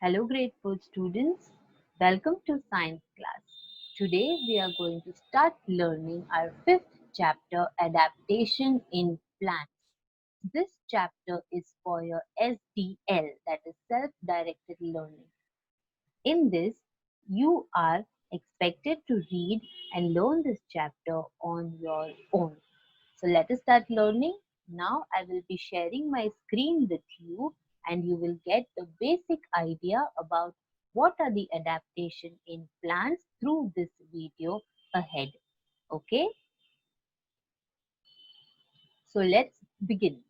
Hello, grade 4 students. Welcome to science class. Today we are going to start learning our fifth chapter, Adaptation in Plants. This chapter is for your SDL, that is self-directed learning. In this, you are expected to read and learn this chapter on your own. So let us start learning. Now I will be sharing my screen with you and you will get the basic idea about what are the adaptation in plants through this video ahead. Okay, so let's begin.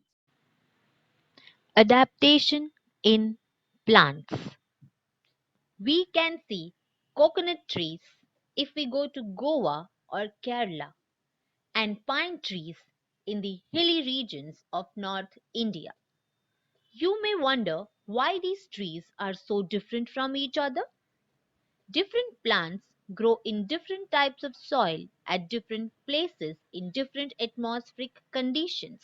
Adaptation in plants. We can see coconut trees if we go to Goa or Kerala and pine trees in the hilly regions of North India. You may wonder why these trees are so different from each other. Different plants grow in different types of soil at different places in different atmospheric conditions.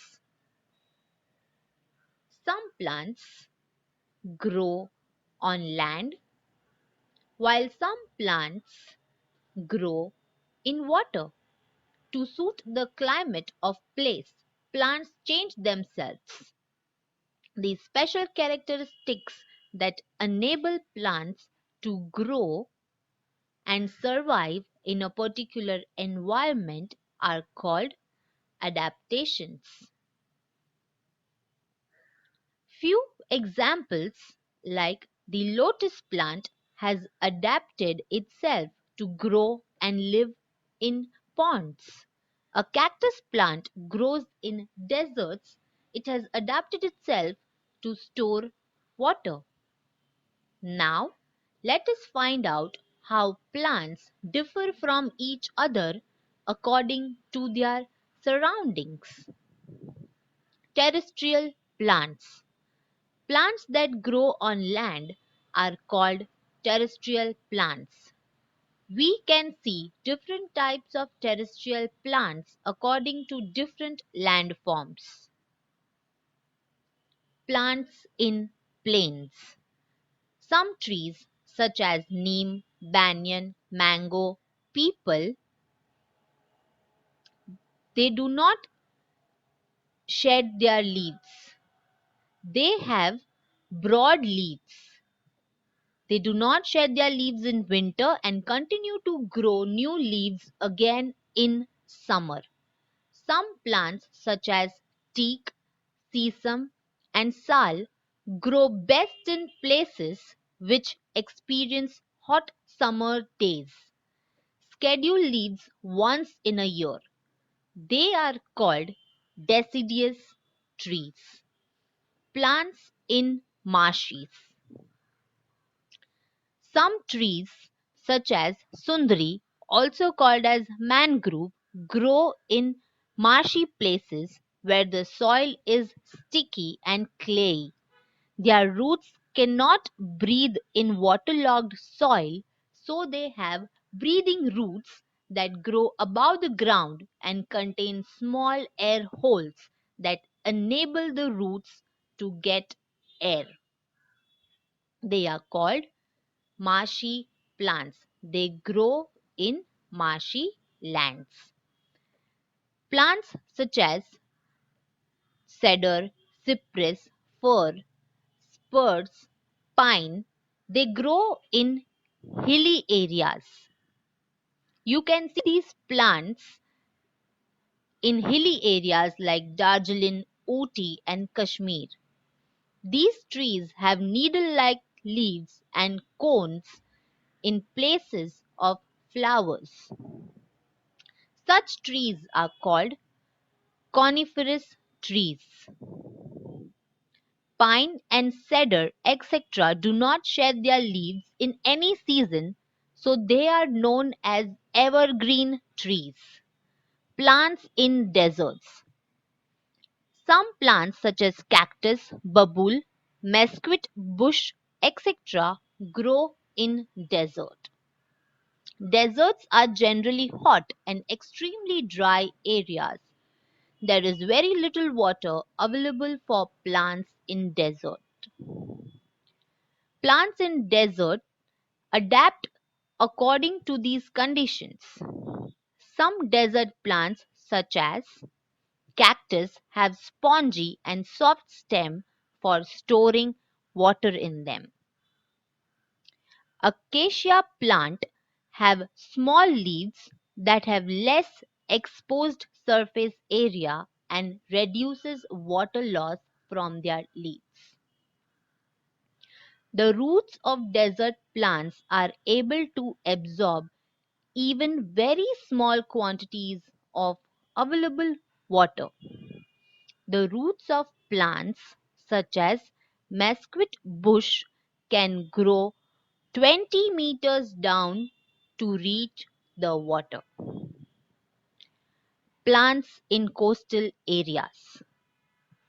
Some plants grow on land while some plants grow in water. To suit the climate of place, plants change themselves. These special characteristics that enable plants to grow and survive in a particular environment are called adaptations. Few examples like the lotus plant has adapted itself to grow and live in ponds. A cactus plant grows in deserts. It has adapted itself to store water. Now, let us find out how plants differ from each other according to their surroundings. Terrestrial plants. Plants that grow on land are called terrestrial plants. We can see different types of terrestrial plants according to different landforms. Plants in plains. Some trees such as neem, banyan, mango, peepal, they do not shed their leaves. They have broad leaves. They do not shed their leaves in winter and continue to grow new leaves again in summer. Some plants such as teak, sesame, and sal grow best in places which experience hot summer days. Schedule leaves once in a year. They are called deciduous trees. Plants in marshes. Some trees, such as sundari, also called as mangrove, grow in marshy places where the soil is sticky and clayey. Their roots cannot breathe in waterlogged soil, so they have breathing roots that grow above the ground and contain small air holes that enable the roots to get air. They are called marshy plants. They grow in marshy lands. Plants such as cedar, cypress, fir, spruce, pine, they grow in hilly areas. You can see these plants in hilly areas like Darjeeling, Ooty, and Kashmir. These trees have needle-like leaves and cones in places of flowers. Such trees are called coniferous trees. Pine and cedar, etc., do not shed their leaves in any season, so they are known as evergreen trees. Plants in deserts. Some plants, such as cactus, babul, mesquite bush, etc., grow in desert. Deserts are generally hot and extremely dry areas. There is very little water available for plants in desert. Plants in desert adapt according to these conditions. Some desert plants, such as cactus, have spongy and soft stem for storing water in them. Acacia plant have small leaves that have less exposed surface area and reduces water loss from their leaves. The roots of desert plants are able to absorb even very small quantities of available water. The roots of plants such as mesquite bush can grow 20 meters down to reach the water. Plants in coastal areas.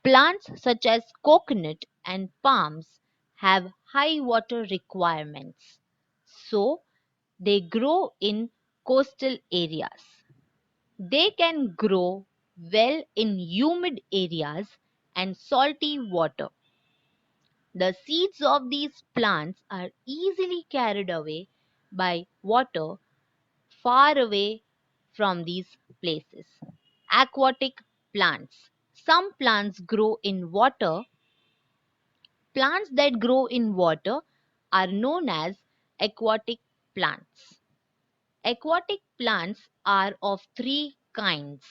Plants such as coconut and palms have high water requirements, so they grow in coastal areas. They can grow well in humid areas and salty water. The seeds of these plants are easily carried away by water far away from these places. Aquatic plants. Some plants grow in water. Plants that grow in water are known as aquatic plants. Aquatic plants are of three kinds.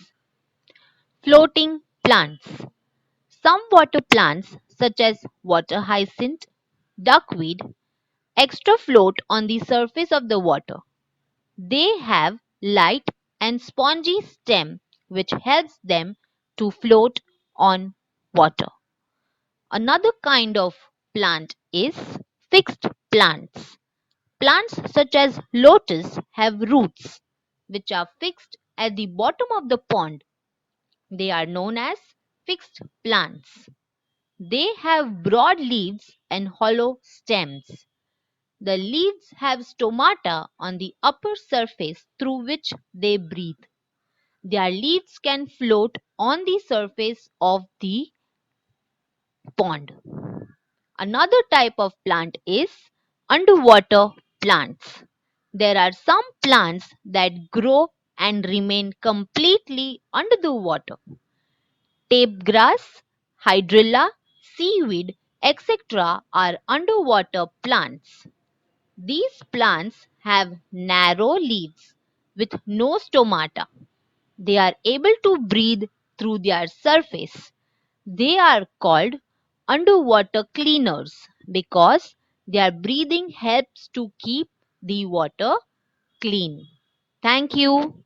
Floating plants. Some water plants, such as water hyacinth, duckweed, extra float on the surface of the water. They have light and spongy stem which helps them to float on water. Another kind of plant is fixed plants. Plants such as lotus have roots which are fixed at the bottom of the pond. They are known as fixed plants. They have broad leaves and hollow stems. The leaves have stomata on the upper surface through which they breathe. Their leaves can float on the surface of the pond. Another type of plant is underwater plants. There are some plants that grow and remain completely under the water. Tape grass, hydrilla, seaweed, etc. are underwater plants. These plants have narrow leaves with no stomata. They are able to breathe through their surface. They are called underwater cleaners because their breathing helps to keep the water clean. Thank you.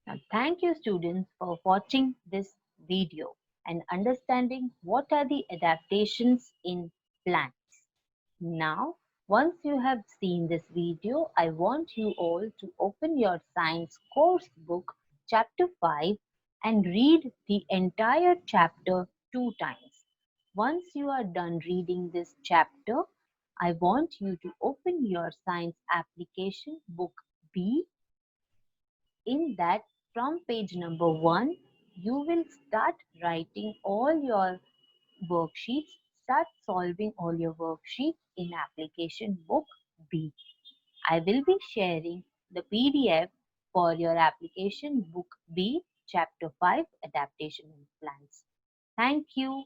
Now, thank you students for watching this video and understanding what are the adaptations in plants. Now, once you have seen this video, I want you all to open your science course book, chapter 5, and read the entire chapter 2 times. Once you are done reading this chapter, I want you to open your science application book B. In that, from page number 1, you will start writing all your worksheets, start solving all your worksheets in application book B. I will be sharing the PDF for your application book B, chapter 5, adaptation in plants. Thank you.